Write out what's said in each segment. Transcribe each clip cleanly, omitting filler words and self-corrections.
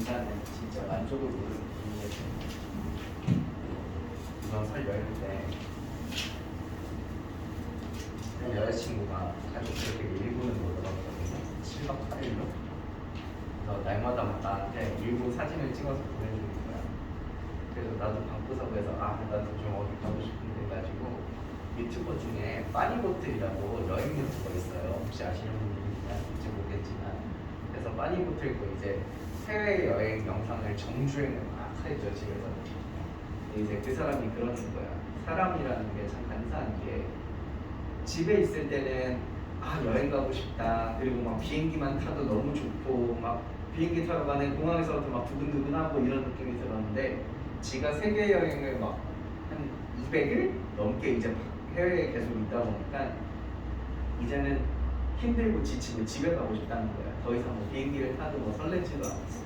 인간은 진짜 만족을 모르는 분이에요. 이번 설 여행 때 여자친구가 가족들끼리 일본을 놀러 갔거든요. 7박 8일로. 그래서 날마다 막 나한테 일본 사진을 찍어서 보내주는 거야. 그래서 나도 바쁘서 그래서 나도 좀 어디 가고 싶은데 해가지고 유튜버 중에 빠니보틀이라고 여행 유튜버 있어요. 혹시 아시는 분들인지 모르겠지만 그래서 빠니보틀 그 이제 해외여행 영상을 정주행을 막 하죠 집에서. 이제 그 사람이 그러는 거야. 사람이라는 게 참 간사한 게 집에 있을 때는 여행 가고 싶다. 그리고 막 비행기만 타도 너무 좋고 막 비행기 타러 가는 공항에서도 막 두근두근하고 이런 느낌이 들었는데 지가 세계 여행을 막 한 200일 넘게 이제 해외에 계속 있다 보니까 이제는 힘들고 지치고 집에 가고 싶다는 거야. 더 이상 뭐 비행기를 타도 뭐 설레지도 않았어.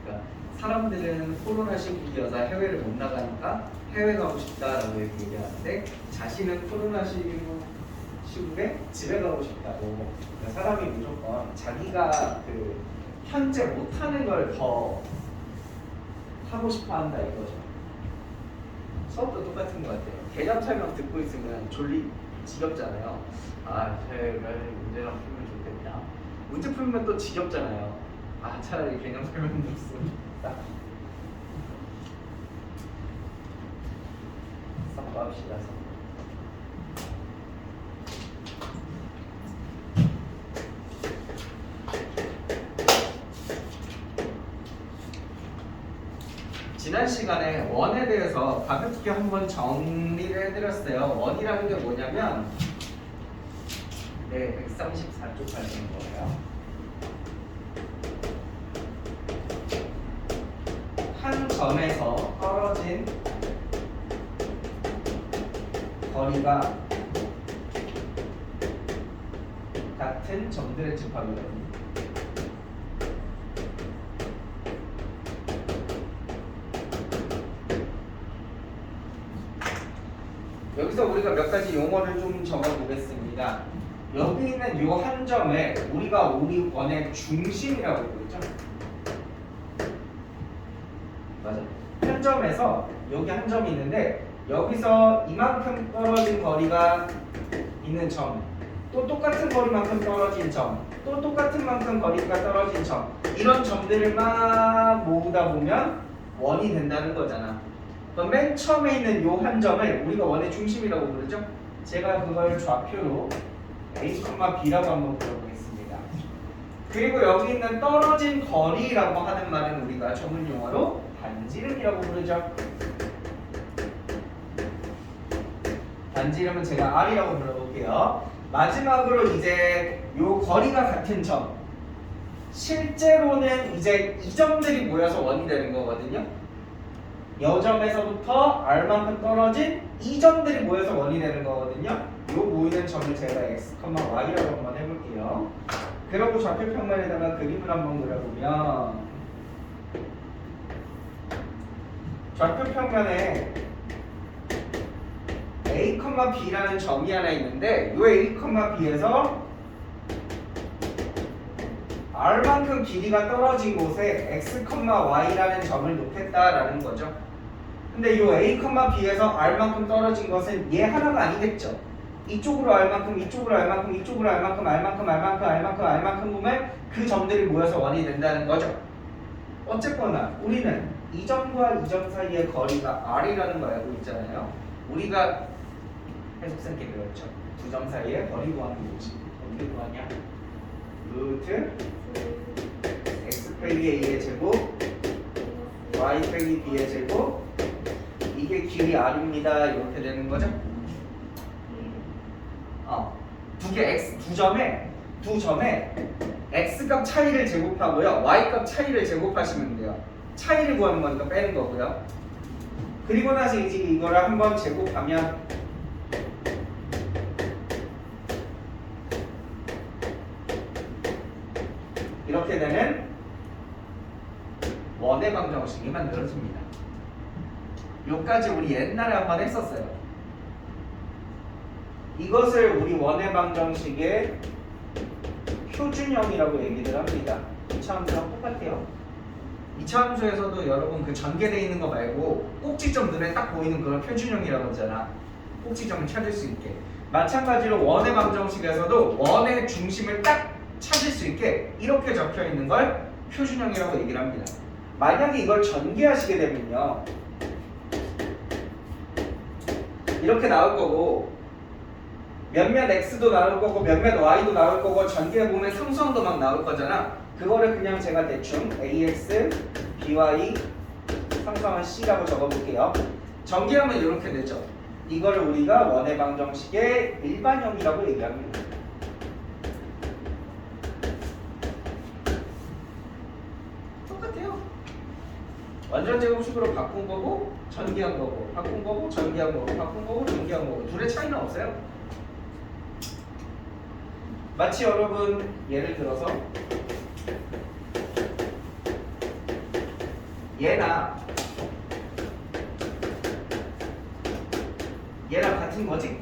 그러니까 사람들은 코로나 시국이어서 해외를 못 나가니까 해외 가고 싶다라고 얘기하는데 자신은 코로나 시국에 집에 가고 싶다고. 그러니까 사람이 무조건 자기가 그 현재 못하는 걸 더 하고 싶어 한다 이거죠. 수업도 똑같은 것 같아요. 개념 설명 듣고 있으면 지겹잖아요. 문제랑 풀면 좋겠다. 문제 풀면 또 지겹잖아요. 차라리 개념 설명 듣으면 좋겠다. 섞어합시다. 지난 시간에 원에 대해서 가볍게 한번 정리를 해드렸어요. 원이라는 게 뭐냐면 134쪽 발생인 거예요. 한 점에서 떨어진 거리가 같은 점들의 집합이거든요. 여기서 우리가 몇 가지 용어를 좀 적어보겠습니다. 여기 있는 이 한 점에 우리가 우리 원의 중심이라고 부르죠. 맞아. 한 점에서 여기 한 점이 있는데 여기서 이만큼 떨어진 거리가 있는 점, 또 똑같은 거리만큼 떨어진 점, 또 똑같은 만큼 거리가 떨어진 점, 이런 점들을 막 모으다 보면 원이 된다는 거잖아. 그럼 맨 처음에 있는 요 한 점을 우리가 원의 중심이라고 부르죠. 제가 그걸 좌표로 A, B라고 한번 불러보겠습니다. 그리고 여기 있는 떨어진 거리라고 하는 말은 우리가 전문 용어로 반지름이라고 부르죠. 반지름은 제가 R이라고 불러볼게요. 마지막으로 이제 요 거리가 같은 점, 실제로는 이제 이 점들이 모여서 원이 되는 거거든요. 여 점에서부터 R만큼 떨어진 이 점들이 모여서 원이 되는 거거든요. 요 모이는 점을 제가 X, Y라고 한번 해볼게요. 그리고 좌표 평면에다가 그림을 한번 그려보면 좌표 평면에 A, B라는 점이 하나 있는데 요 A, B에서 R만큼 길이가 떨어진 곳에 X, Y라는 점을 놓겠다라는 거죠. 근데 이 A, B에서 R만큼 떨어진 것은 얘 하나가 아니겠죠. 이쪽으로 R만큼, 이쪽으로 R만큼, 이쪽으로 R만큼, R만큼 보면 그 점들이 모여서 원이 된다는 거죠. 어쨌거나 우리는 이 점과 이 점 사이의 거리가 R이라는 거 알고 있잖아요. 우리가 해석생께 배웠죠. 두 점 사이의 거리 구하는 거지. 어떻게 구하냐? 루트 x 빼기 a의 제곱 y 빼기 b의 제곱, 이게 길이 r입니다. 이렇게 되는 거죠. 두 점에 x 값 차이를 제곱하고요, y 값 차이를 제곱하시면 돼요. 차이를 구하는 거니까 빼는 거고요. 그리고 나서 이제 이거를 한번 제곱하면 이렇게 되는 원의 방정식이 만들어집니다. 요까지 우리 옛날에 한번 했었어요. 이것을 우리 원의 방정식의 표준형이라고 얘기를 합니다. 이차원들랑 똑같아요. 2차 함수에서도 여러분 그 전개되어 있는 거 말고 꼭지점 눈에 딱 보이는 그걸 표준형이라고 하잖아. 꼭지점을 찾을 수 있게. 마찬가지로 원의 방정식에서도 원의 중심을 딱 찾을 수 있게 이렇게 적혀 있는 걸 표준형이라고 얘기를 합니다. 만약에 이걸 전개하시게 되면요, 이렇게 나올 거고 몇몇 x도 나올 거고 몇몇 y도 나올 거고 전개해 보면 상수항도 막 나올 거잖아. 그거를 그냥 제가 대충 ax, by, 상수항은 c라고 적어볼게요. 전개하면 이렇게 되죠. 이걸 우리가 원의 방정식의 일반형이라고 얘기합니다. 똑같아요. 완전 제곱식으로 바꾼 거고 전개한 거고 바꾼 거고 전개한 거고 바꾼 거고 전개한 거고 둘의 차이는 없어요. 마치 여러분 예를 들어서 얘랑 같은 거지?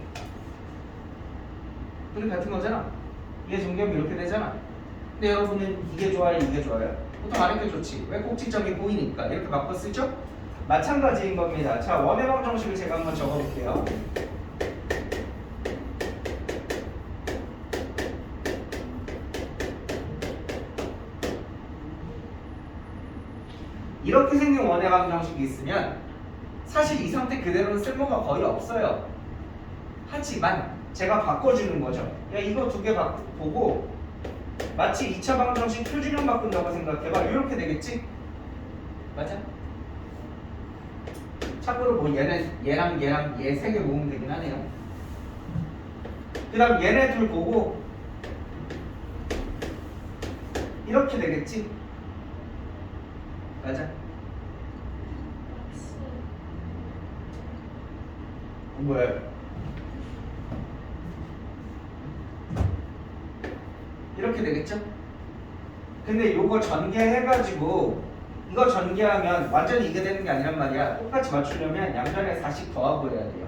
둘이 같은 거잖아. 얘 전개하면 이렇게 되잖아. 근데 여러분은 이게 좋아요, 이게 좋아요? 보통 아는 게 좋지. 왜? 꼭지점이 보이니까. 이렇게 바꿔 쓰죠? 마찬가지인 겁니다. 자, 원의 방정식을 제가 한번 적어볼게요. 이렇게 생긴 원의 방정식이 있으면 사실 이 상태 그대로는 쓸모가 거의 없어요. 하지만 제가 바꿔주는 거죠. 야, 이거 두 개 보고 마치 2차 방정식 표준형 바꾼다고 생각해봐. 이렇게 되겠지? 맞아? 참고로 뭐 얘랑 얘 세 개 모으면 되긴 하네요. 그 다음 얘네 둘 보고 이렇게 되겠지? 맞아? 왜? 이렇게 되겠죠? 근데 요거 전개해가지고 이거 전개하면 완전히 이게 되는 게 아니란 말이야. 똑같이 맞추려면 양변에 4씩 더하고 해야 돼요.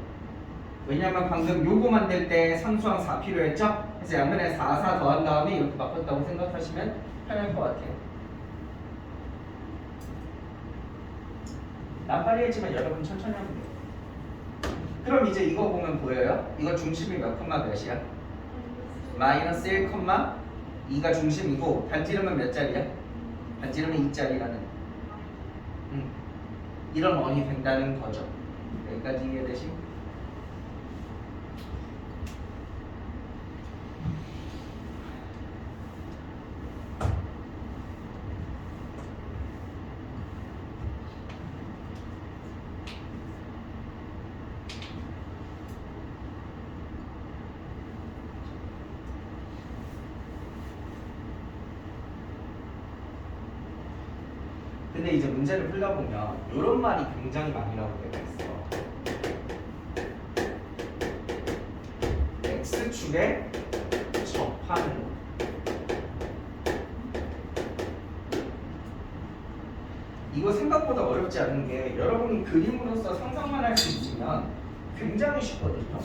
왜냐면 방금 요거 만들 때 상수항 4 필요했죠? 그래서 양변에 4 더한 다음에 이렇게 바꿨다고 생각하시면 편할 것 같아요. 난 빨리 했지만 여러분 천천히 하면 돼요. 그럼 이제 이거 보면 보여요? 이거 중심이 몇 콤마 몇이야? 마이너스 1, 2가 중심이고 반지름은 몇 자리야? 반지름은 2자리라는 이런 원이 된다는 거죠. 여기까지 이해되시? 근데 이제 문제를 풀다 보면 이런 말이 굉장히 많이 나올 때가 있어. x축에 접하는 이거 생각보다 어렵지 않은 게 여러분이 그림으로서 상상만 할 수 있으면 굉장히 쉽거든요.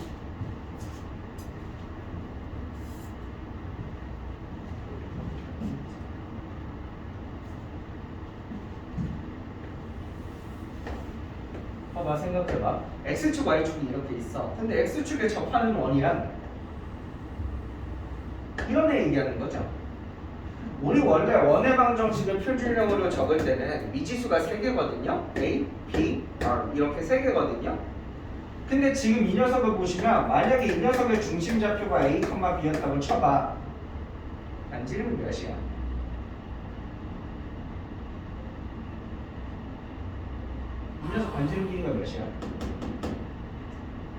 봐봐, 생각해봐. x축, y축이 이렇게 있어. 근데 x축에 접하는 원이란 이런 애 얘기하는 거죠. 우리 원래 원의 방정식을 표준형으로 적을 때는 미지수가 3개거든요. a, b, r 이렇게 3개거든요. 근데 지금 이 녀석을 보시면 만약에 이 녀석의 중심 좌표가 a, b였다고 쳐봐. 반지름은 몇이야? 이 녀석 반지름 길이가 몇이야?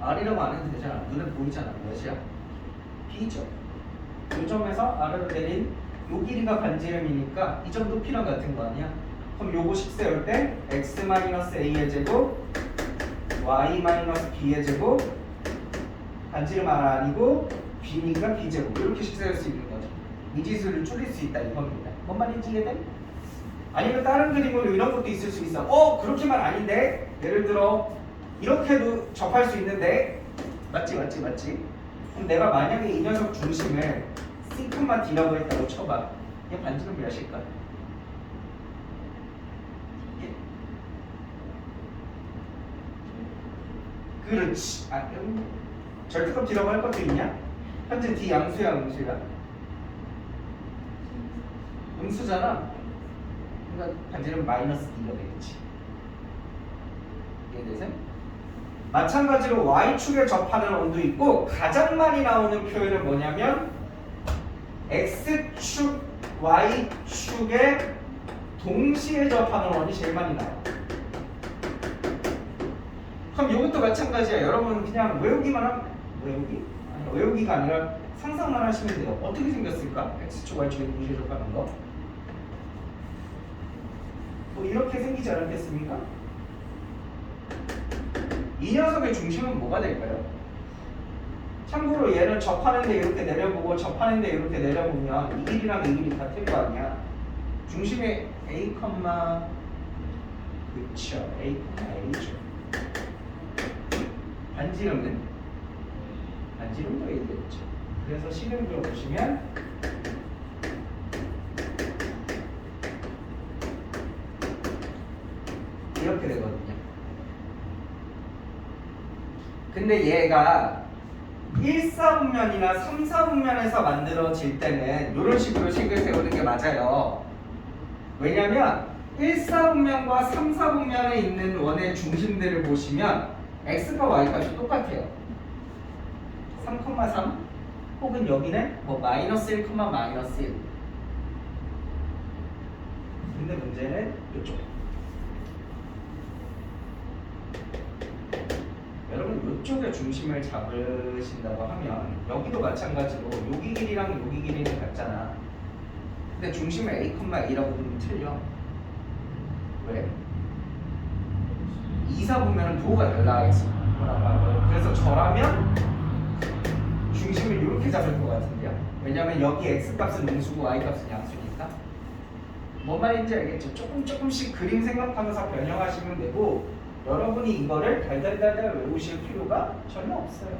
R이라고 안 해도 되잖아. 눈에 보이잖아. 몇이야? B죠. 이 점에서 R으로 내린 요 길이가 반지름이니까 이 점도 P랑 같은 거 아니야? 그럼 요거 식 세울 때 x-a의 제곱 y-b의 제곱 반지름 R 아니고 B니까 B제곱 이렇게 식 세울 수 있는 거죠. 미지수를 줄일 수 있다 이겁니다. 뭔 말인지 이해돼? 아니면 다른 그림으로 이런 것도 있을 수 있어. 그렇게만 아닌데? 예를 들어 이렇게도 접할 수 있는데 맞지? 그럼 내가 만약에 이 녀석 중심을 C, D라고 했다고 쳐봐. 얘 반지름 몇일까? 그렇지. 절대값 D라고 할 것도 있냐? 현재 D 양수야 음수야? 음수잖아. 그러니까 반지름 마이너스 D가 되겠지. 이해되세요? 마찬가지로 Y축에 접하는 원도 있고 가장 많이 나오는 표현은 뭐냐면 X축, Y축에 동시에 접하는 원이 제일 많이 나와. 그럼 이것도 마찬가지야. 여러분 그냥 외우기만 하면 외우기? 아니 외우기가 아니라 상상만 하시면 돼요. 어떻게 생겼을까? X축, Y축에 동시에 접하는 거. 뭐 이렇게 생기지 않았겠습니까? 이 녀석의 중심은 뭐가 될까요? 참고로 얘는 접하는데 이렇게 내려보고 접하는데 이렇게 내려보면 이 길이랑 이 길이 같을 거 아니야. 중심의 A, 그쵸, A, A죠. 반지름은? 반지름도 A겠죠. 그래서 식을 보시면 이렇게 되거든요. 근데 얘가 1사분면이나 3사분면에서 만들어질 때는 이런 식으로 식을 세우는 게 맞아요. 왜냐면 1사분면과 3사분면에 있는 원의 중심들을 보시면 x과 y값이 똑같아요. 3,3 혹은 여기는 뭐 마이너스 1, 마이너스 1. 근데 문제는 이쪽. 여러분 이쪽에 중심을 잡으신다고 하면 여기도 마찬가지로 여기 길이랑 여기 길이는 같잖아. 근데 중심을 A, A라고 보면 틀려. 왜? 2사 보면 도가 달라야지. 그래서 저라면 중심을 이렇게 잡을 것 같은데요. 왜냐면 여기 X값은 음수고 Y값은 양수니까. 뭔 말인지 알겠죠? 조금씩 그림 생각하면서 변형하시면 되고 여러분이 이거를 달달달달 외우실 필요가 전혀 없어요.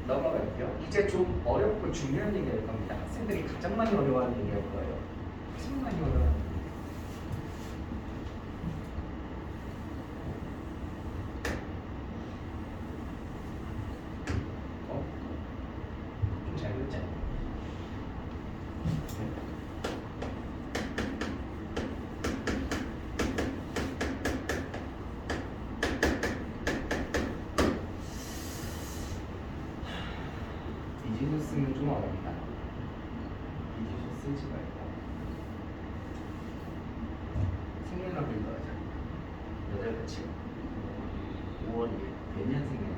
넘어갈게요. 이제 좀 어렵고 중요한 얘기할 겁니다. 학생들이 가장 많이 어려워하는 얘기할 거예요. 가장 많이 어려워하는 얘기. 좀 잘 그렸지? 이지수 쓰면 좀 어렵다. 이지수 쓰지 말고 생년월일 넣어자. 8 며칠 5월 1일 몇 년생이야?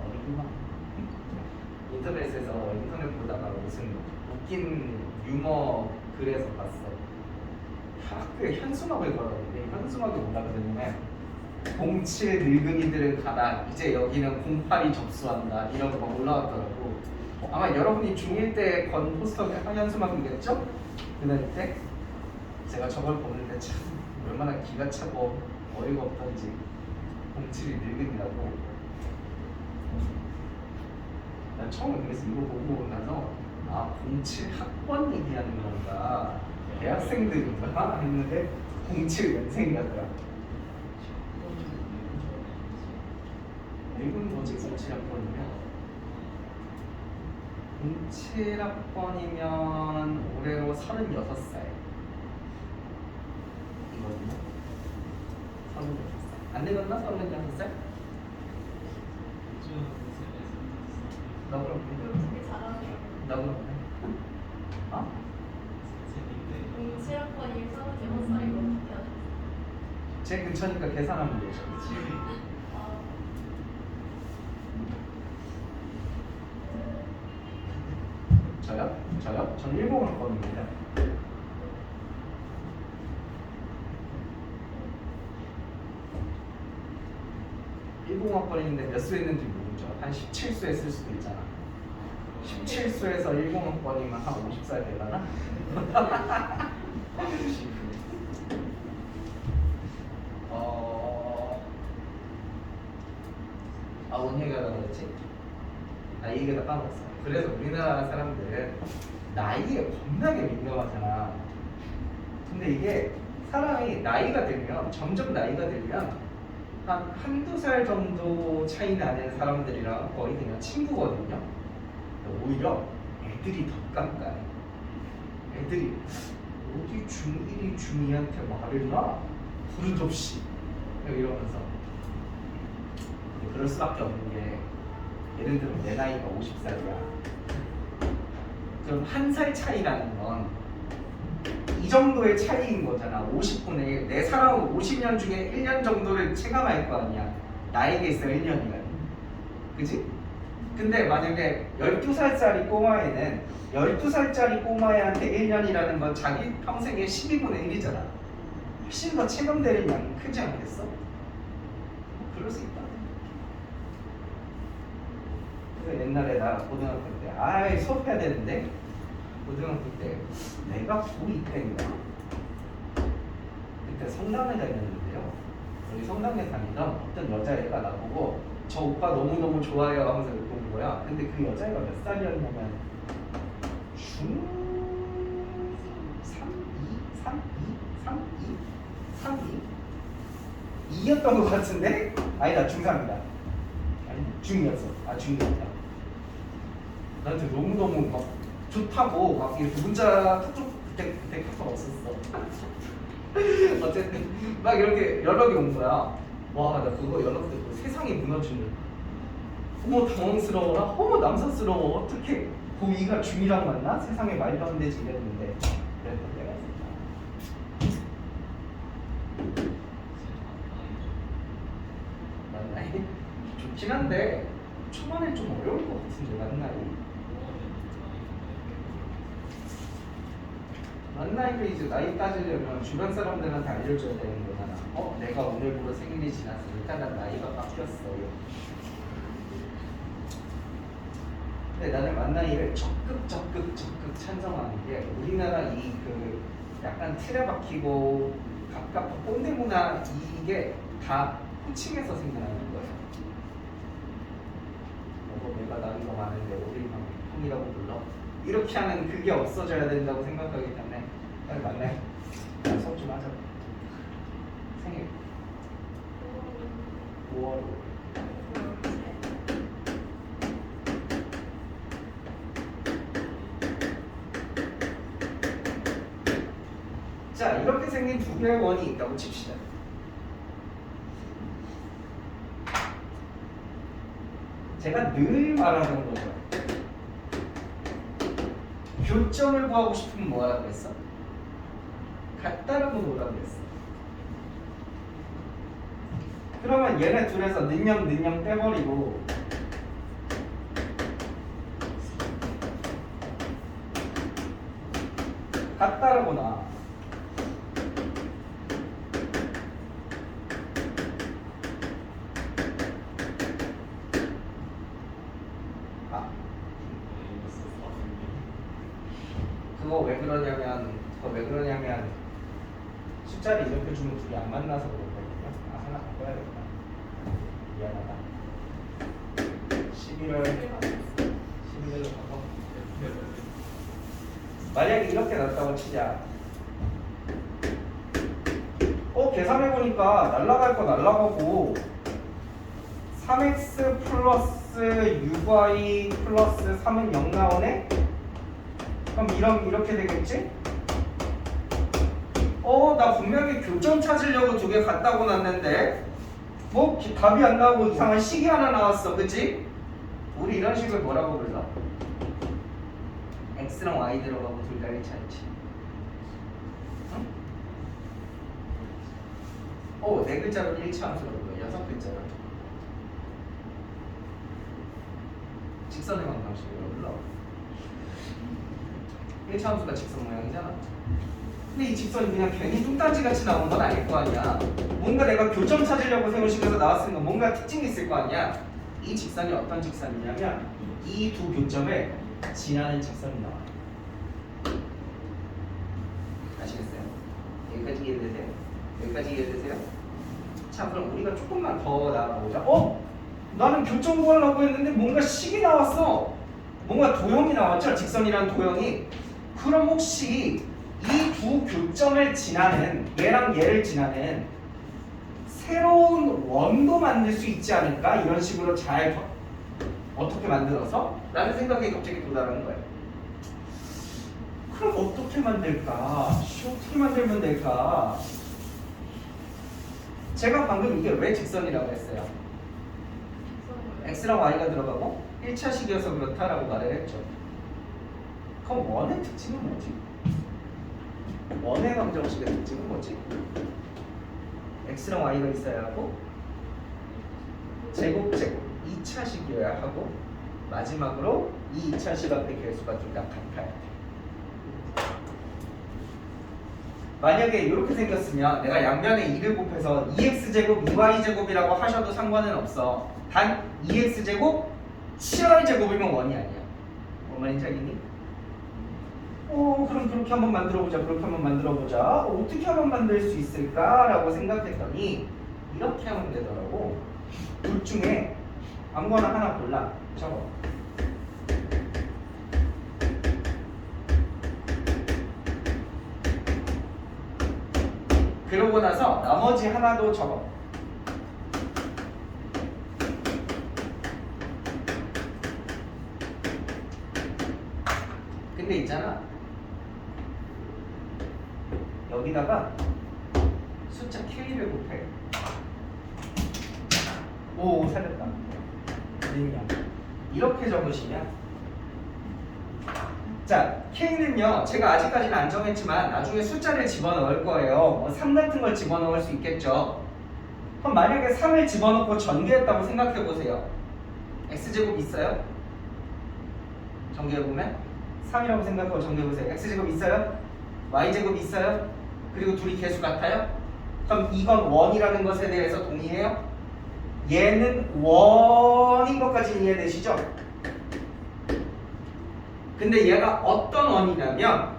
어렵구만. 인터넷에서 인터넷 보다가 무슨 웃긴 유머 글에서 봤어. 학교에 현수막을 걸었는데 현수막이 뭐라 그러냐면 07 늙은이들은 가다 이제 여기는 08이 접수한다 이런 거 막 올라왔더라고. 아마 여러분이 중1 때 건 포스터 현수막이겠죠? 그날 때 제가 저걸 보는데 참 얼마나 기가 차고 어이가 없던지 07이 늙은이라고. 난 처음에 그래서 이거 보고 나서 07 학번 얘기하는 건가 대학생들인가 했는데 07년생이었더라. 이건 뭐지? 07학번이면 07학번이면 올해로 36살 이거든요. 36살 안 되겠나? 36살? 나 그럼 되게 잘하네요. 나 그럼 어? 07학번이 36살이거든요. 제 근처니까 계산하면 되죠. 저요? 저요? 전 10학번입니다. 일공학번인데 몇 수 있는지 모르죠. 한 17수 했을 수도 있잖아. 17수에서 10학번이면 한 50살 되려나? 뭔 얘기하다 그랬지? 이 얘기가 까먹었어. 그래서 우리나라 사람들은 나이에 겁나게 민감하잖아. 근데 이게 사람이 나이가 들면 점점 나이가 들면 한 한두 살 정도 차이 나는 사람들이랑 거의 그냥 친구거든요. 오히려 애들이 더 깐깐해. 애들이 어디 중1이 중2한테 말을 나? 부르접시 이러면서. 근데 그럴 수밖에 없는 게 예를 들어 내 나이가 50살이야. 그럼 한 살 차이라는 건 이 정도의 차이인 거잖아. 50분의 1. 내 살아온 50년 중에 1년 정도를 체감할 거 아니야. 나에게 있어 1년이면. 그치? 근데 만약에 12살짜리 꼬마애는 12살짜리 꼬마애한테 1년이라는 건 자기 평생의 12분의 1이잖아. 훨씬 더 체감되는 양이 크지 않겠어? 그럴 수 있다. 그래서 옛날에 나 고등학교 때 아이 수업해야 되는데 고등학교 때 내가 고2 때인가 그때 성당에 다녔는데요. 우리 성당에 다니던 어떤 여자애가 나보고 저 오빠 너무너무 좋아해요 하면서 이렇게 온 거야. 근데 그 여자애가 몇 살이었냐면 중 2였던 것 같은데? 아니다 중3이다. 아니 중2였어. 아 중2였다. 나한테 너무너무 막 좋다고 막 이렇게 문자 카톡 그때 카톡 없었어. 어쨌든 막 이렇게 연락이 온 거야. 와 나 그거 연락 듣고 세상이 무너지는. 어머 당황스러워라. 어머 남사스러워. 어떻게 고2가 중2랑 만나? 세상에 말도 안 되지 이랬는데 그랬던 때가 있었다. 만나이 좋긴 한데 초반에 좀 어려울 것 같은데 만나이가 이제 나이 따지려면 주변 사람들한테 알려줘야 되는 거잖아. 내가 오늘부로 생일이 지났어. 일단 난 나이가 바뀌었어요. 근데 나는 만나이를 적극 찬성하는 게 우리나라 이 그 약간 틀에 박히고 갑갑한 꼰대 문화 이게 다 호칭에서 생겨나는 거예요. 내가 나이가 많은데 우리 형이라고 불러? 이렇게 하는 그게 없어져야 된다고 생각하기 때문에 빨리 만나요. 수업 좀 하자. 생일 5월 5일. 자 이렇게 생긴 두 개의 원이 있다고 칩시다. 제가 늘 말하는 거죠. 교점을 구하고 싶으면 뭐하라고 했어? 같다라고 놓으라고 했어. 그러면 얘네 둘에서 능령 떼버리고 같다라고 놔. 그거 왜 그러냐면 숫자를 이렇게 주면 둘이 안 만나서 그렇거든요. 하나 바꿔야겠다. 미안하다. 11월로 바꿔. 만약에 이렇게 났다고 치자. 계산해보니까 날라갈 거 날라가고 3x 플러스 6y 플러스 3은 0 나오네? 그럼 이렇게 되겠지? 나 분명히 교점 찾으려고 두 개 갖다고 놨는데 뭐 답이 안 나오고 이상한 식이 하나 나왔어. 그치? 우리 이런 식을 뭐라고 불러? x랑 y 들어가고 둘 다 일치하지. 응? 네 글자로 일치함수라고 불러. 6글자로 직선의 방정식으로 불러. 일차함수가 직선 모양이잖아. 근데 이 직선이 그냥 괜히 뚱딴지같이 나온 건 아닐 거 아니야. 뭔가 내가 교점 찾으려고 세우식에서 나왔으니까 뭔가 특징이 있을 거 아니야. 이 직선이 어떤 직선이냐면 이 두 교점에 지나는 직선이 나와. 아시겠어요? 여기까지 이해되세요? 여기까지 이해되세요? 자 그럼 우리가 조금만 더 나아가보자. 나는 교점 구하려고 했는데 뭔가 식이 나왔어. 뭔가 도형이 나왔죠? 직선이라는 도형이. 그럼 혹시 이 두 교점을 지나는 얘랑 얘를 지나는 새로운 원도 만들 수 있지 않을까? 이런 식으로 잘 어떻게 만들어서? 라는 생각에 갑자기 도달하는 거예요. 그럼 어떻게 만들까? 어떻게 만들면 될까? 제가 방금 이게 왜 직선이라고 했어요? x랑 y가 들어가고 1차식이어서 그렇다라고 말을 했죠. 그럼 원의 특징은 뭐지? 원의 방정식의 특징은 뭐지? x랑 y가 있어야 하고 제곱 2차식이어야 하고 마지막으로 이 2차식 앞에 개수가 둘 다 같아야 돼. 만약에 이렇게 생겼으면 내가 양면에 2를 곱해서 2x제곱 2y제곱이라고 하셔도 상관은 없어. 단 2x제곱 7y제곱이면 원이 아니야. 뭔 말인지 알겠니? 그럼 그렇게 한번 만들어보자. 그렇게 한번 만들어보자. 어떻게 하면 만들 수 있을까라고 생각했더니 이렇게 하면 되더라고. 둘 중에 아무거나 하나 골라. 적어. 그러고 나서 나머지 하나도 적어. 근데 있잖아, 여기다가 숫자 K를 곱해. 오, 살렸다. 능력. 이렇게 적으시면, 자, K는요, 제가 아직까지는 안 정했지만 나중에 숫자를 집어넣을 거예요. 뭐 3 같은 걸 집어넣을 수 있겠죠. 그럼 만약에 3을 집어넣고 전개했다고 생각해 보세요. X제곱 있어요? 전개해보면 3이라고 생각하고 전개해보세요. X제곱 있어요? Y제곱 있어요? 그리고 둘이 개수 같아요? 그럼 이건 원이라는 것에 대해서 동의해요? 얘는 원인 것까지는 이해되시죠? 근데 얘가 어떤 원이냐면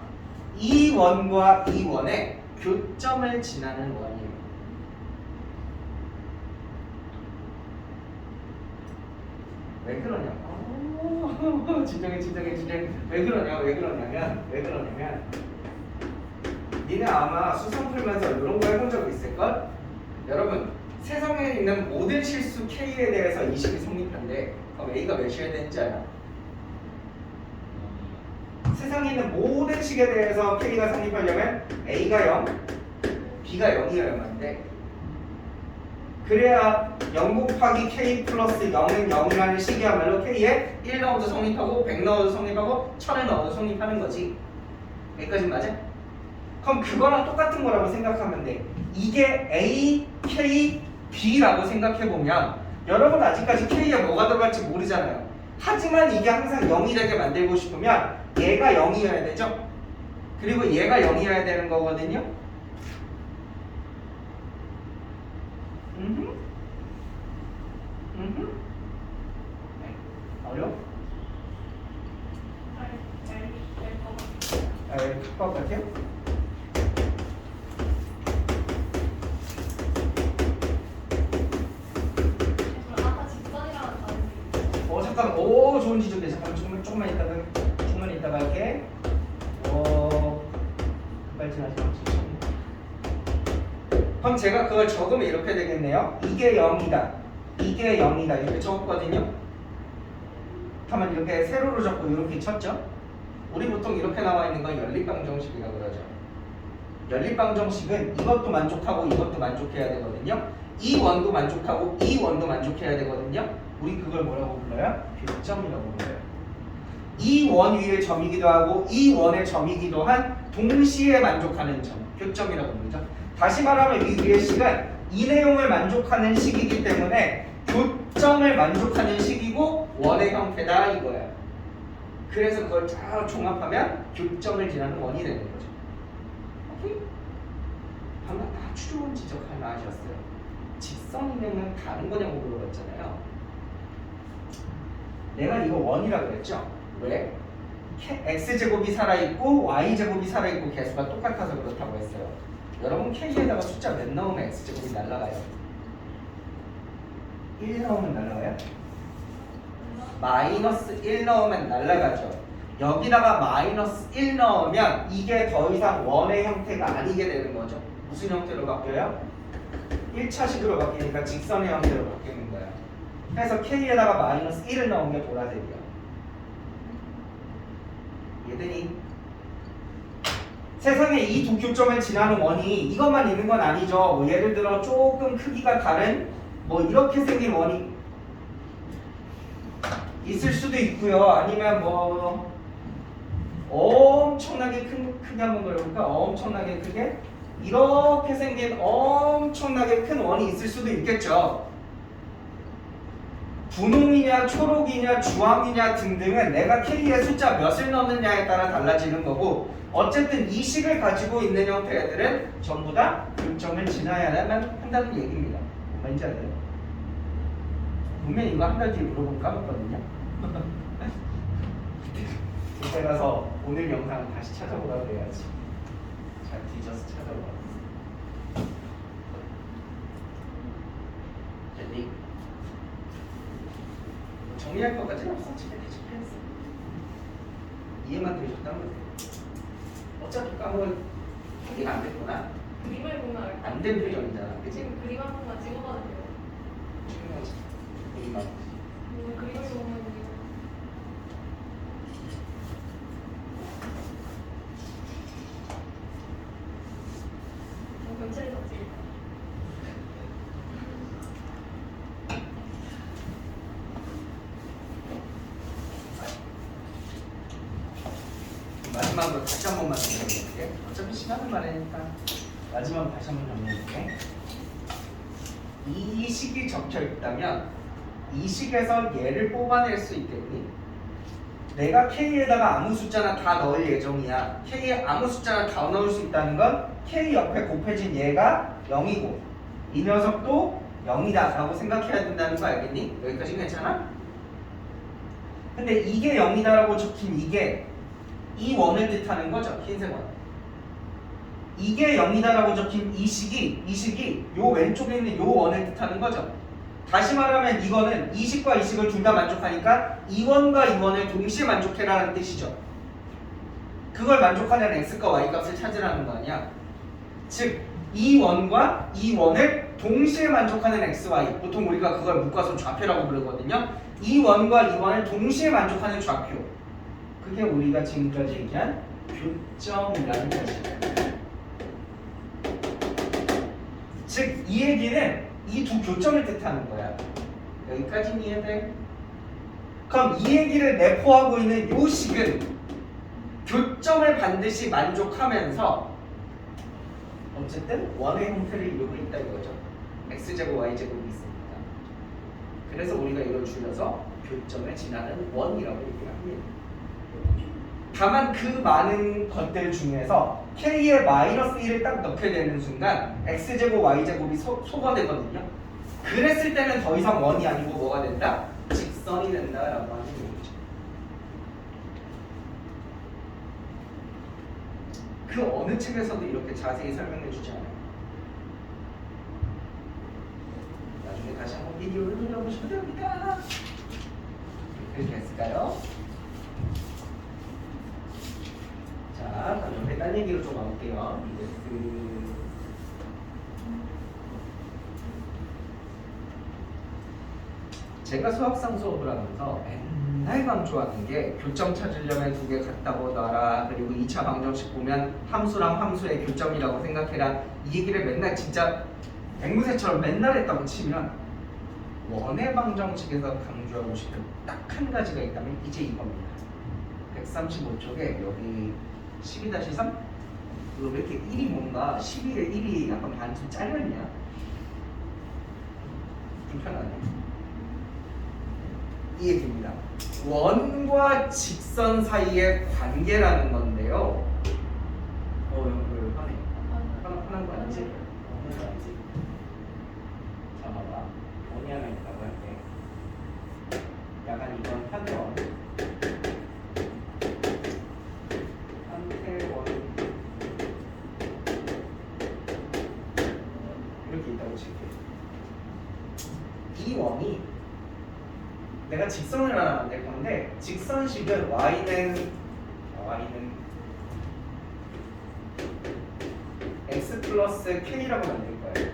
이 원과 이 원의 교점을 지나는 원이에요. 왜 그러냐? 진정해. 왜 그러냐면 니네 아마 수성 풀면서 이런 거 해본 적 있을걸? 여러분, 세상에 있는 모든 실수 K에 대해서 이 식이 성립한데 그럼 A가 몇이어야 되는지 알아? 세상에 있는 모든 식에 대해서 K가 성립하려면 A가 0, B가 0이어야만 돼. 그래야 0 곱하기 K 플러스 0은 0이라는 식이야말로 K에 1 넣어도 성립하고 100 넣어도 성립하고 1000에 넣어도 성립하는 거지. 여기까지 맞아? 그럼 그거랑 똑같은 거라고 생각하면 돼. 이게 A, K, B라고 생각해보면 여러분 아직까지 K에 뭐가 들어갈지 모르잖아요. 하지만 이게 항상 0이 되게 만들고 싶으면 얘가 0이어야 되죠? 그리고 얘가 0이어야 되는 거거든요. 어려워? 것 같아요? 아까 직선이랑 다른 잠깐만. 오, 좋은 지적이야. 잠깐만, 조금만 있다가 할게. 빨진하지 마. 그럼 제가 그걸 적으면 이렇게 되겠네요. 이게 0이다. 이게 0이다. 이렇게 적었거든요. 그러면 이렇게 세로로 적고 이렇게 쳤죠. 우리 보통 이렇게 나와 있는 건 연립방정식이라고 그러죠. 연립방정식은 이것도 만족하고 이것도 만족해야 되거든요. 이 원도 만족하고 이 원도 만족해야 되거든요. 우리 그걸 뭐라고 불러요? 교점이라고 불러요. 이 원 위의 점이기도 하고 이 원의 점이기도 한 동시에 만족하는 점, 교점이라고 부르죠. 다시 말하면 이 위의 식은 이 내용을 만족하는 식이기 때문에 교점을 만족하는 식이고 원의 형태다 이거야. 그래서 그걸 쫙 종합하면 교점을 지나는 원이 되는 거죠. 오케이? 방금 아주 좋은 지적 하나 하셨어요. 직선이면 다른 거냐고 물어봤잖아요. 내가 이거 원이라고 그랬죠? 왜? x제곱이 살아있고 y제곱이 살아있고 개수가 똑같아서 그렇다고 했어요. 여러분 k에다가 숫자 몇 넣으면 x제곱이 날라가요? 1 넣으면 날라가요? 마이너스 1 넣으면 날아가죠. 여기다가 마이너스 1 넣으면 이게 더 이상 원의 형태가 아니게 되는 거죠. 무슨 형태로 바뀌어요? 1차식으로 바뀌니까 직선의 형태로 바뀌는 거예요. 그래서 K에다가 마이너스 1을 넣은 게 보라색이야. 얘들이 세상에 이 두 교점을 지나는 원이 이것만 있는 건 아니죠. 뭐 예를 들어 조금 크기가 다른 뭐 이렇게 생긴 원이 있을 수도 있고요. 아니면 뭐 엄청나게 크게 한번 그려볼까? 엄청나게 크게 이렇게 생긴 엄청나게 큰 원이 있을 수도 있겠죠. 분홍이냐 초록이냐 주황이냐 등등은 내가 K의 숫자 몇을 넣느냐에 따라 달라지는 거고, 어쨌든 이 식을 가지고 있는 형태들은 전부 다 교점을 지나야만 한다는 얘기입니다. 뭔지 알아요? 분명히 이거 한 달 뒤에 물어볼까 했거든요. 그때 가서 오늘 영상 다시 찾아보라고 해야지. 잘 뒤져서 찾아보라. 레디. 정리할 것까지는 없어. 집에 대충 했어. 이해만 되셨다면 돼요. 어차피 까먹은 확인 안 됐구나. 그림을 보면 알까? 안 된 표정이잖아. 그치? 지금 그림 한 번만 찍어봐도 돼요. 중요하지. 그림만. 그림을 보면 이게 경찰이 더 찍을까? 마지막으로 다시 한 번만 정리해볼게. 어차피 시간은 많으니까 마지막으로 다시 한 번 정리해볼게. 이 식이 적혀 있다면 이 식에서 얘를 뽑아낼 수 있겠니? 내가 K에다가 아무 숫자나 다 넣을 예정이야. K에 아무 숫자나 다 넣을 수 있다는 건 K 옆에 곱해진 얘가 0이고 이 녀석도 0이다 라고 생각해야 된다는 거 알겠니? 여기까지 괜찮아? 근데 이게 0이다 라고 적힌 이게 이 원을 뜻하는 거죠. 흰색 원. 이게 0이다 라고 적힌 이 식이 요 왼쪽에 있는 요 원을 뜻하는 거죠. 다시 말하면 이거는 이 식과 이 식을 둘 다 만족하니까 이 원과 이 원을 동시에 만족해라는 뜻이죠. 그걸 만족하는 x과 y 값을 찾으라는 거 아니야. 즉 이 원과 이 원을 동시에 만족하는 x, y, 보통 우리가 그걸 묶어서 좌표라고 부르거든요. 이 원과 이 원을 동시에 만족하는 좌표, 그게 우리가 지금까지 얘기한 교점이라는 것이에요. 즉 이 얘기는 이 두 교점을 뜻하는 거야. 여기까지는 이해돼? 그럼 이 얘기를 내포하고 있는 요 식은 교점을 반드시 만족하면서 어쨌든 원의 형태를 이루고 있다 이거죠. x제곱 y제곱이 있으니까. 그래서 우리가 이걸 줄여서 교점을 지나는 원이라고 얘기를 합니다. 다만 그 많은 것들 중에서 K에 마이너스 1을 딱 넣게 되는 순간 x제곱 y제곱이 소거되거든요. 그랬을 때는 더 이상 원이 아니고 뭐가 된다? 직선이 된다라고 하는 얘기죠. 그 어느 책에서도 이렇게 자세히 설명해 주지 않아요. 나중에 다시 한번 비디오를 돌려보시면 됩니다. 이렇게 됐을까요? 자, 그럼 딴 얘기로 좀 가볼게요. 제가 수학상 수업을 하면서 맨날 강조하는 게 교점 찾으려면 두 개 같다고 놔라. 그리고 2차 방정식 보면 함수랑 함수의 교점이라고 생각해라. 이 얘기를 맨날 진짜 앵무새처럼 맨날 했다고 치면 원의 방정식에서 강조하고 싶은 딱 한 가지가 있다면 이제 이겁니다. 135쪽에 여기 12-3? 이거 왜 이렇게 1이 뭔가 12에 1이 약간 반쯤 잘렸냐? 불편하네. 이 얘기입니다. 원과 직선 사이의 관계라는 건데요. 왜 화내? 화난 거 아니지? 화난 거 아니지? 자, 봐봐. 원이 하나 있다고 할게. 약간 이건 한원. 한태원. 이렇게 있다고 칠게. 이 원이 내가 직선을 하나 만들 건데 직선식은 y는 x 플러스 k라고 만들 거예요.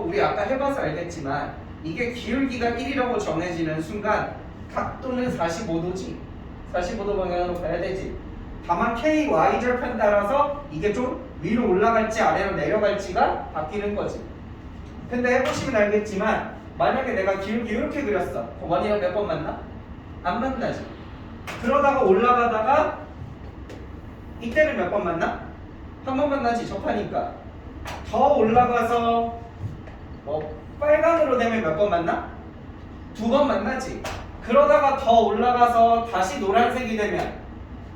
우리 아까 해봐서 알겠지만 이게 기울기가 1이라고 정해지는 순간 각도는 45도지. 45도 방향으로 가야 되지. 다만 k, y절편 따라서 이게 좀 위로 올라갈지 아래로 내려갈지가 바뀌는 거지. 근데 해보시면 알겠지만 만약에 내가 기울기 이렇게 그렸어. 원이랑 몇 번 만나? 안 만나지. 그러다가 올라가다가 이때는 몇 번 만나? 한 번 만나지. 접하니까. 더 올라가서 빨강으로 되면 몇 번 만나? 2번 만나지. 그러다가 더 올라가서 다시 노란색이 되면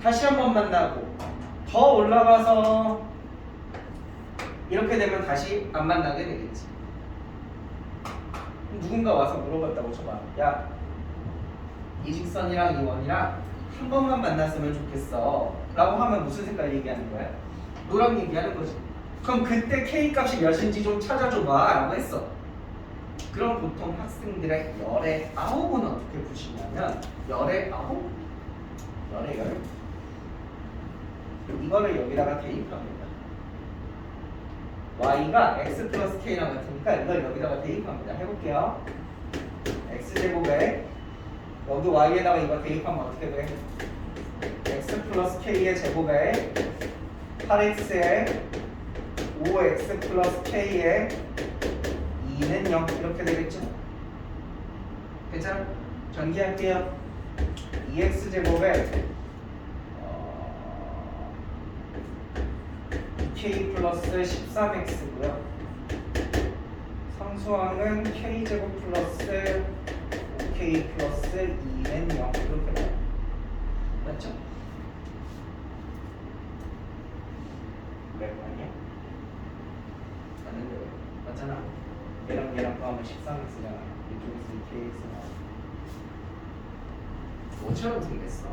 다시 한 번 만나고 더 올라가서 이렇게 되면 다시 안 만나게 되겠지. 누군가 와서 물어봤다고 쳐봐. 야, 이 직선이랑 이 원이랑 한 번만 만났으면 좋겠어 라고 하면 무슨 색깔 얘기하는 거야? 노랑 얘기하는 거지. 그럼 그때 K 값이 몇인지 좀 찾아줘봐 라고 했어. 그럼 보통 학생들의 열의 9은 어떻게 푸시냐면 열의 9? 열의 열? 이거를 여기다가 대입합니다. y가 x 플러스 k랑 같으니까 이걸 여기다가 대입합니다. 해볼게요. x제곱에 여기 y에다가 이거 대입하면 어떻게 돼? x 플러스 k의 제곱에 8x에 5x 플러스 k에 2는 0 이렇게 되겠죠? 괜찮아? 전기할게요. 2x제곱에 k 플러스 13x고요. 상수항은 k제곱 플러스 5k 플러스 2는 0 이렇게 돼요. 맞죠? 왜 아니야? 맞는데 왜? 맞잖아. 얘랑 더하면 13x잖아. 이쪽에서 2kx 나와. 뭐처럼 생겼어?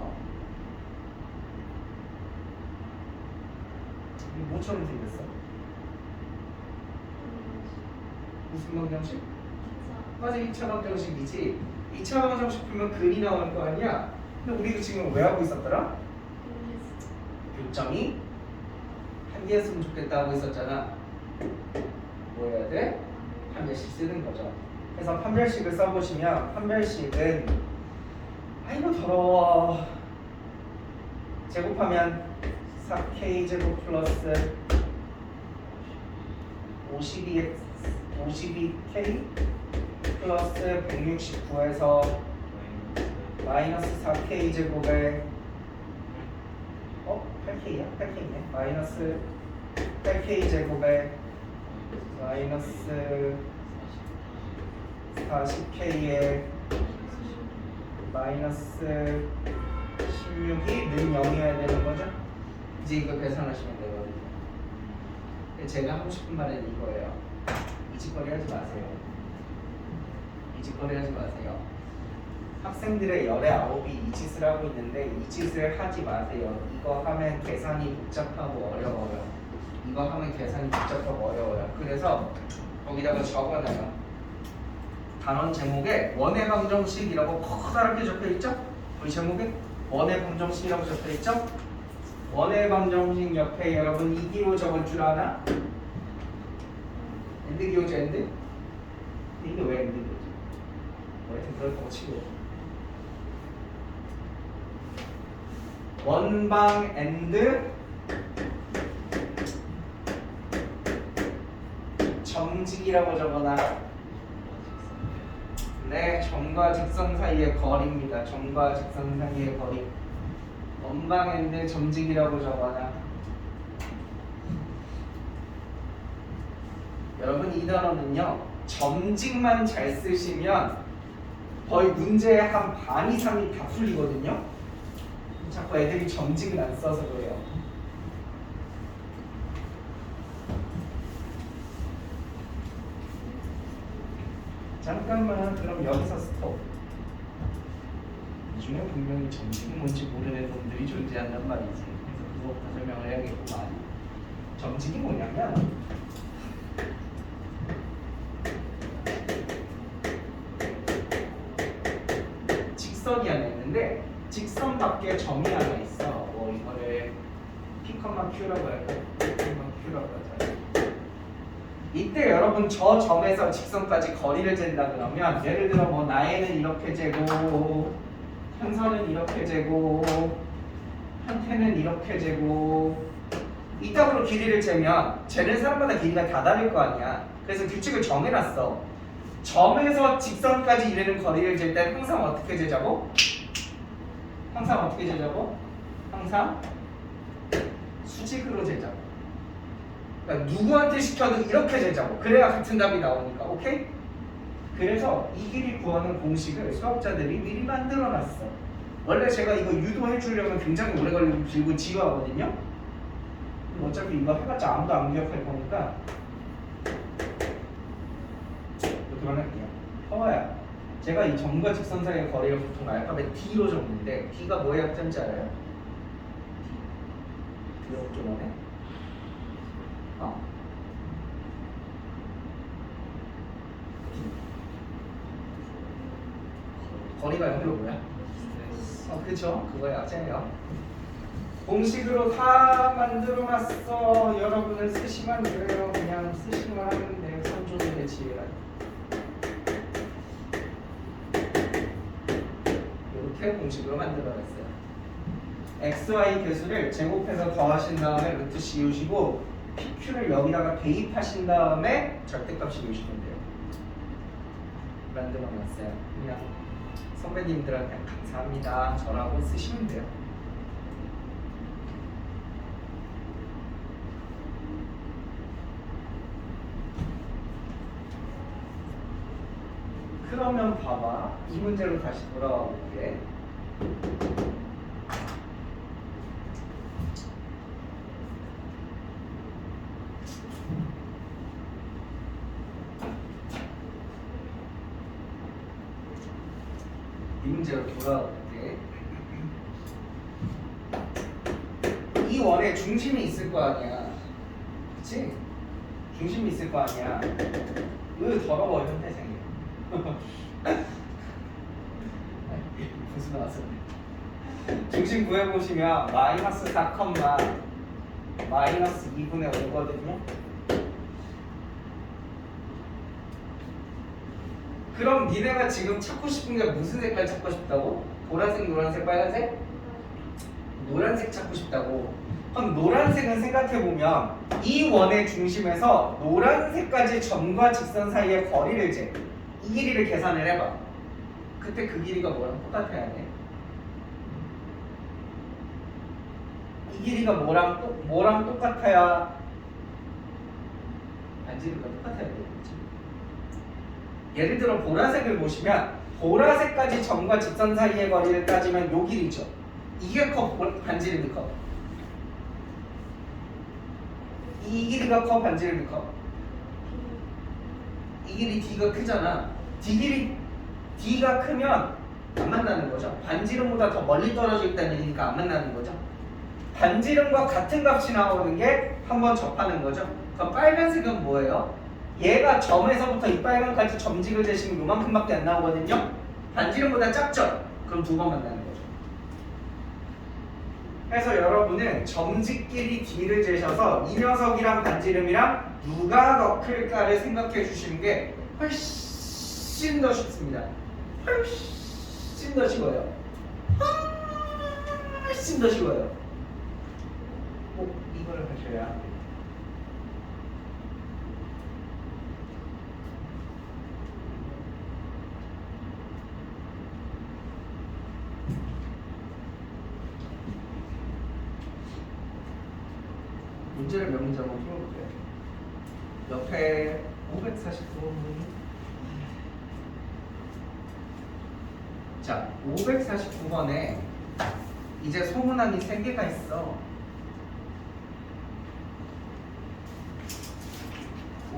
뭐처럼 생겼어? 무슨 방정식? 맞아, 2차 방정식이지. 2차 방정식 풀면 근이 나올 거 아니야? 근데 우리도 지금 왜 하고 있었더라? 교점이 한 개였으면 좋겠다 하고 있었잖아. 뭐 해야 돼? 판별식 쓰는 거죠. 그래서 판별식을 써보시면 판별식은 아이고 더러워. 제곱하면 4k 제곱 플러스 52k 플러스 169에서 마이너스 4k 제곱에 8k야? 8k네. 마이너스 8k 제곱에 마이너스 40k에 마이너스 16이 는 0이어야 되는 거죠? 이제 이거 계산하시면 되거든요. 제가 하고 싶은 말은 이거예요. 이짓거리 하지 마세요. 이짓거리 하지 마세요. 학생들의 열의 9이 이 짓을 하고 있는데 이 짓을 하지 마세요. 이거 하면 계산이 복잡하고 어려워요. 이거 하면 계산이 복잡하고 어려워요. 그래서 거기다가 적어놔요. 단원 제목에 원의 방정식이라고 커다랗게 적혀있죠? 우리 제목에 원의 방정식이라고 적혀있죠? 원의 방정식 옆에 여러분 이 기호 적을 줄 아나? 엔드 기호죠, 엔드? 이게 왜 엔드 기호죠? 하여튼 그렇다고 치고 원방 엔드 점직이라고 적어놔. 네, 점과 직선 사이의 거리입니다. 점과 직선 사이의 거리. 원방 엔드 점직이라고 적어놔. 여러분 이 단어는요 점직만 잘 쓰시면 거의 문제의 한 반 이상이 다 풀리거든요. 자꾸 애들이 점직을 안 써서 그래요. 잠깐만, 그럼 여기서 스톱. 이 중에 분명히 점직이 뭔지 모르는 놈들이 존재한단 말이지. 그래서 그거부터 설명을 해야겠구만. 점직이 뭐냐면 직선이 하나 있는데 직선 밖에 점이 하나 있어. 뭐 이거를 P, Q라고 할까? P, Q라고 하자. 이때 여러분 저 점에서 직선까지 거리를 잰다 그러면 예를 들어 뭐 나에는 이렇게 재고 현선은 이렇게 재고 한태는 이렇게 재고 이따구로 길이를 재면 재는 사람마다 길이가 다 다를 거 아니야. 그래서 규칙을 정해놨어. 점에서 직선까지 이르는 거리를 잴 때 항상 어떻게 재자고? 항상 어떻게 재자고? 항상 수직으로 재자고. 그러니까 누구한테 시켜도 이렇게 재자고. 그래야 같은 답이 나오니까. 오케이? 그래서 이 길이 구하는 공식을 수학자들이 미리 만들어놨어. 원래 제가 이거 유도해 주려면 굉장히 오래 걸리고 길고 지루하거든요. 어차피 이거 해봤자 아무도 안 기억할 거니까 그만할게요. 허와야, 제가 이 점과 직선 사이의 거리를 보통 알파벳 D로 적는데 D가 뭐의 약자인지 알아요? D. 이렇게 뭐네? D. 거리가 영어로 뭐야? 그쵸? 그거의 약자예요. 공식으로 다 만들어놨어. 여러분은 쓰시면 돼요. 그냥 쓰시면 하면 돼요. 선조들의 지혜라. 이렇게 공식으로 만들어놨어요. x, y 개수를 제곱해서 더하신 다음에 루트 씌우시고 pq를 여기다가 대입하신 다음에 절대값 씌우시면 돼요. 만들어놨어요. 그냥 선배님들한테 감사합니다. 저라고 쓰시면 돼요. 그러면 봐봐. 이 문제로 다시 돌아와 볼게. 이 문제로 돌아와 볼게. 이 원에 중심이 있을 거 아니야. 그치? 중심이 있을 거 아니야. 더러워, 현대생이. 무슨 나왔어? 중심 구해보시면 마이너스 4, 마이너스 2분의 5거든요. 그럼 니네가 지금 찾고 싶은 게 무슨 색깔 찾고 싶다고? 보라색, 노란색, 빨간색? 노란색 찾고 싶다고. 그럼 노란색은 생각해보면 이 원의 중심에서 노란색까지 점과 직선 사이의 거리를 재. 이 길이를 계산을 해봐. 그때 그 길이가 뭐랑 똑같아야 돼? 이 길이가 뭐랑 똑같아야 반지름과 똑같아야 돼. 예를 들어 보라색을 보시면 보라색까지 점과 직선 사이의 거리를 따지면 요 길이죠. 이게 커, 반지름이 커. 이 길이가 커, 반지름이 커. 이 길이 D가 크잖아. D가 크면 안 만나는 거죠. 반지름보다 더 멀리 떨어져 있다는 얘기니까 안 만나는 거죠. 반지름과 같은 값이 나오는 게 한번 접하는 거죠. 그럼 빨간색은 뭐예요? 얘가 점에서부터 이 빨간까지 점직을 재시면 요만큼밖에 안 나오거든요. 반지름보다 작죠? 그럼 두 번 만나는 거죠. 그래서 여러분은 점직끼리 D를 재셔서 이 녀석이랑 반지름이랑 누가 더 클까를 생각해 주시는 게 훨씬 더 쉽습니다. 훨씬 더 쉬워요. 훨씬 더 쉬워요. 꼭 이걸 하셔야 합니다. 문제를 몇 문제 한번 풀어볼게요. 옆에 549번. 자, 549번에 이제 소문항이 3개가 있어.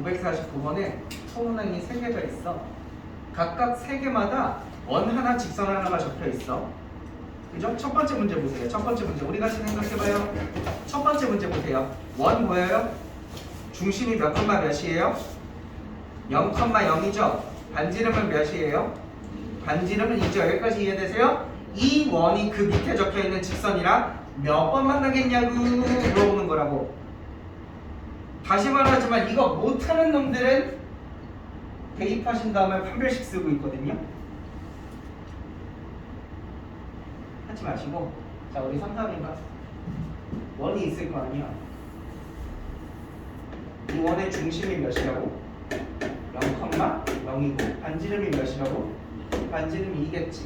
549번에 소문항이 3개가 있어. 각각 3개마다 원 하나, 직선 하나가 적혀 있어. 그죠? 첫 번째 문제 보세요. 첫 번째 문제 우리 같이 생각해봐요. 첫 번째 문제 보세요. 원 뭐예요? 중심이 몇 컴마 몇이에요? 0,0이죠? 반지름은 몇이에요? 반지름은 있죠. 여기까지 이해되세요? 이 원이 그 밑에 적혀있는 직선이랑 몇 번 만나겠냐고 물어보는 거라고. 다시 말하지만 이거 못하는 놈들은 대입하신 다음에 판별식 쓰고 있거든요. 하지 마시고, 자 우리 3, 4인가 원이 있을 거 아니야. 이 원의 중심이 몇이라고? 0,0이고 반지름이 몇이라고? 반지름이 2겠지.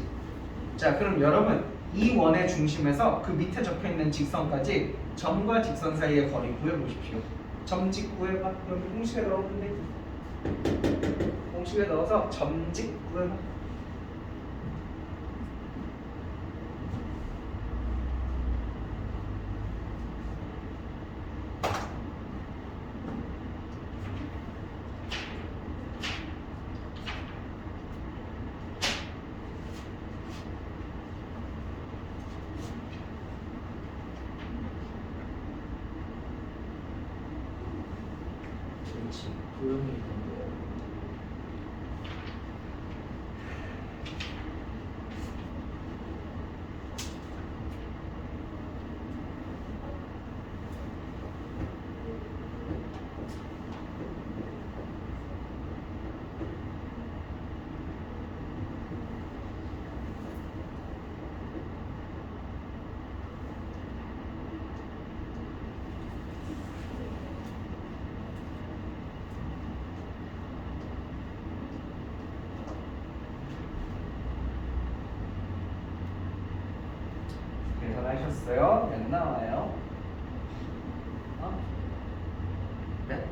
자 그럼 여러분 이 원의 중심에서 그 밑에 적혀있는 직선까지 점과 직선 사이의 거리 구해보십시오. 점직 구해봐. 여기 공식에 넣으면 돼. 공식에 넣어서 점직 구해봐. 그렇지. 조용히 있던데. 계산하셨어요? 몇 나와요? 어? 네?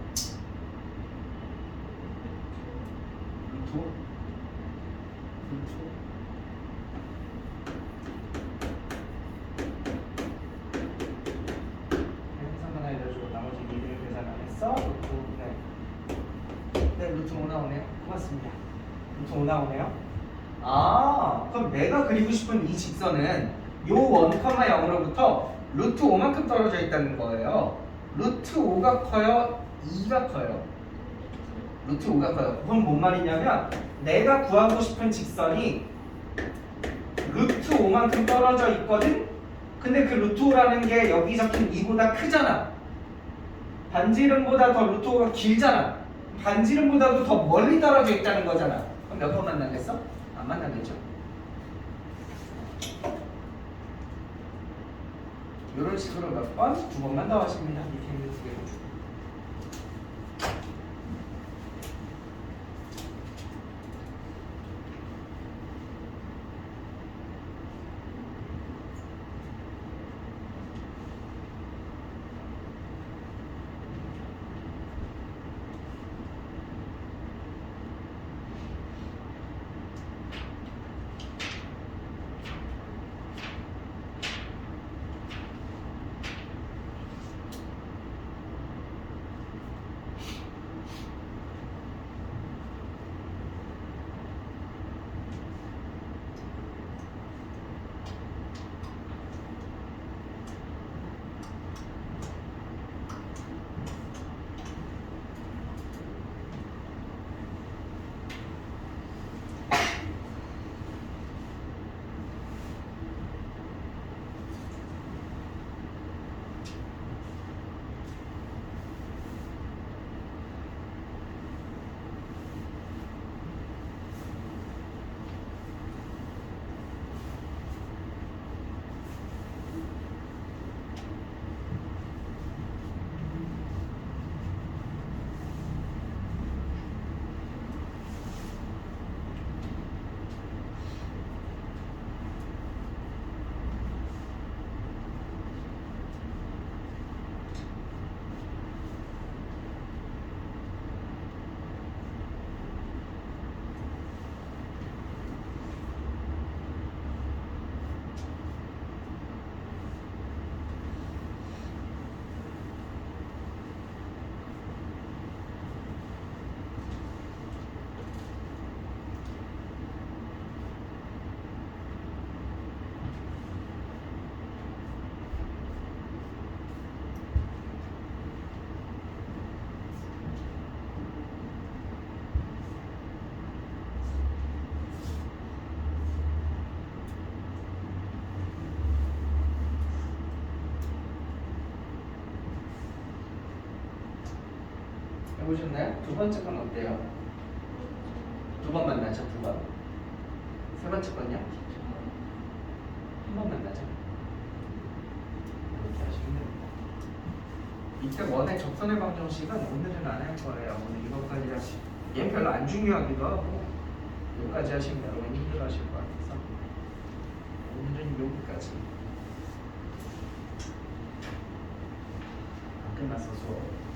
루트? 루트? 계산만 알려주고 나머지 니들 계산 안 했어? 루트? 네. 네, 루트 5 나오네요. 고맙습니다. 루트 5 나오네요. 아, 그럼 내가 그리고 싶은 이 직선은 요 1,0으로부터 루트 5만큼 떨어져 있다는 거예요. 루트 5가 커요? 2가 커요? 루트 5가 커요. 그건 뭔 말이냐면 내가 구하고 싶은 직선이 루트 5만큼 떨어져 있거든? 근데 그 루트 5라는 게 여기 적힌 2보다 크잖아. 반지름보다 더 루트 5가 길잖아. 반지름보다도 더 멀리 떨어져 있다는 거잖아. 그럼 몇 번 만나겠어? 안 만나겠죠. 이런 식으로 몇 번? 2번만 더 하십니다. 밑에 있는 두 개로. 해보셨나요? 두 번째 건 어때요? 두 번 만나죠, 두 번. 세 번째 건요? 한 번 만나죠. 이렇게 하시면 됩니다. 밑에 원의 적선의 방정식은 오늘은 안 할 거예요. 오늘 이것까지 하시. 얘는 별로 안 중요하기도 하고 여기까지 하시면 여러분 힘들어하실 것 같아서 오늘은 여기까지. 끝났어 수업.